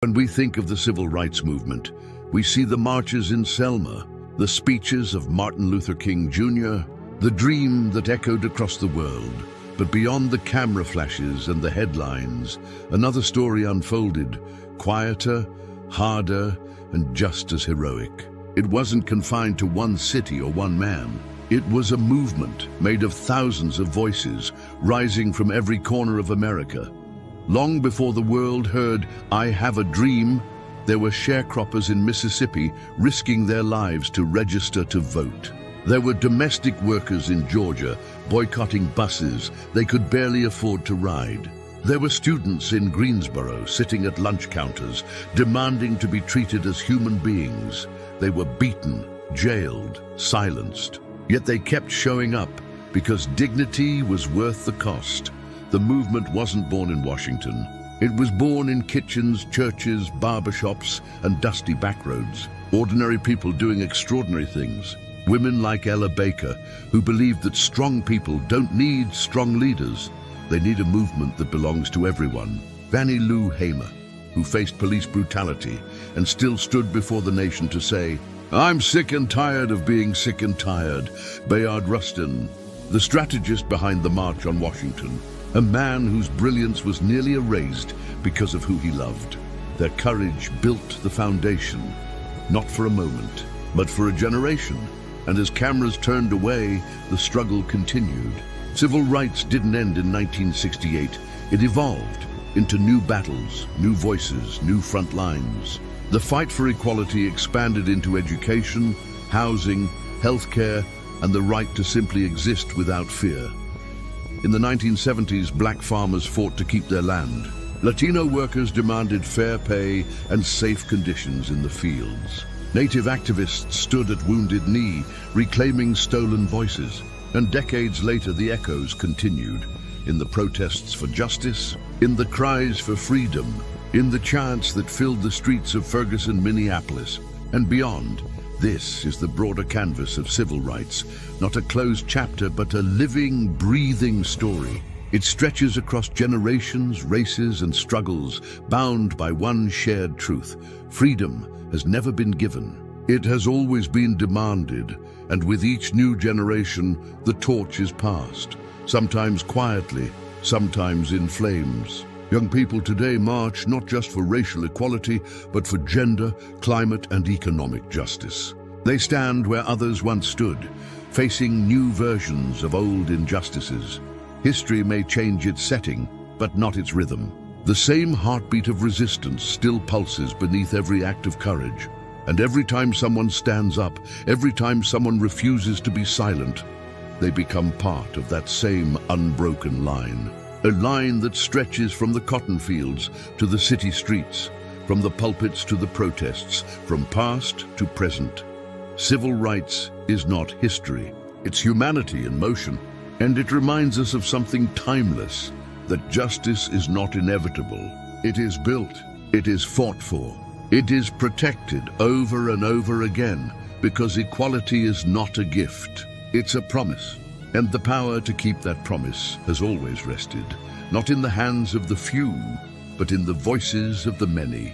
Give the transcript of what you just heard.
When we think of the civil rights movement, we see the marches in Selma, the speeches of Martin Luther King Jr., the dream that echoed across the world. But beyond the camera flashes and the headlines, another story unfolded, quieter, harder, and just as heroic. It wasn't confined to one city or one man. It was a movement made of thousands of voices rising from every corner of America. Long before the world heard "I Have a Dream," there were sharecroppers in Mississippi risking their lives to register to vote. There were domestic workers in Georgia boycotting buses they could barely afford to ride. There were students in Greensboro sitting at lunch counters demanding to be treated as human beings. They were beaten, jailed, silenced. Yet they kept showing up because dignity was worth the cost. The movement wasn't born in Washington. It was born in kitchens, churches, barbershops, and dusty backroads. Ordinary people doing extraordinary things. Women like Ella Baker, who believed that strong people don't need strong leaders. They need a movement that belongs to everyone. Fannie Lou Hamer, who faced police brutality and still stood before the nation to say, "I'm sick and tired of being sick and tired." Bayard Rustin, the strategist behind the March on Washington, a man whose brilliance was nearly erased because of who he loved. Their courage built the foundation, not for a moment, but for a generation. And as cameras turned away, the struggle continued. Civil rights didn't end in 1968. It evolved into new battles, new voices, new front lines. The fight for equality expanded into education, housing, healthcare, and the right to simply exist without fear. In the 1970s, black farmers fought to keep their land. Latino workers demanded fair pay and safe conditions in the fields. Native activists stood at Wounded Knee, reclaiming stolen voices. And decades later, the echoes continued. In the protests for justice, in the cries for freedom, in the chants that filled the streets of Ferguson, Minneapolis, and beyond. This is the broader canvas of civil rights, not a closed chapter, but a living, breathing story. It stretches across generations, races, and struggles, bound by one shared truth. Freedom has never been given. It has always been demanded, and with each new generation, the torch is passed, sometimes quietly, sometimes in flames. Young people today march not just for racial equality, but for gender, climate, and economic justice. They stand where others once stood, facing new versions of old injustices. History may change its setting, but not its rhythm. The same heartbeat of resistance still pulses beneath every act of courage. And every time someone stands up, every time someone refuses to be silent, they become part of that same unbroken line. A line that stretches from the cotton fields to the city streets, from the pulpits to the protests, from past to present. Civil rights is not history. It's humanity in motion. And it reminds us of something timeless, that justice is not inevitable. It is built. It is fought for. It is protected over and over again, because equality is not a gift. It's a promise. And the power to keep that promise has always rested, not in the hands of the few, but in the voices of the many.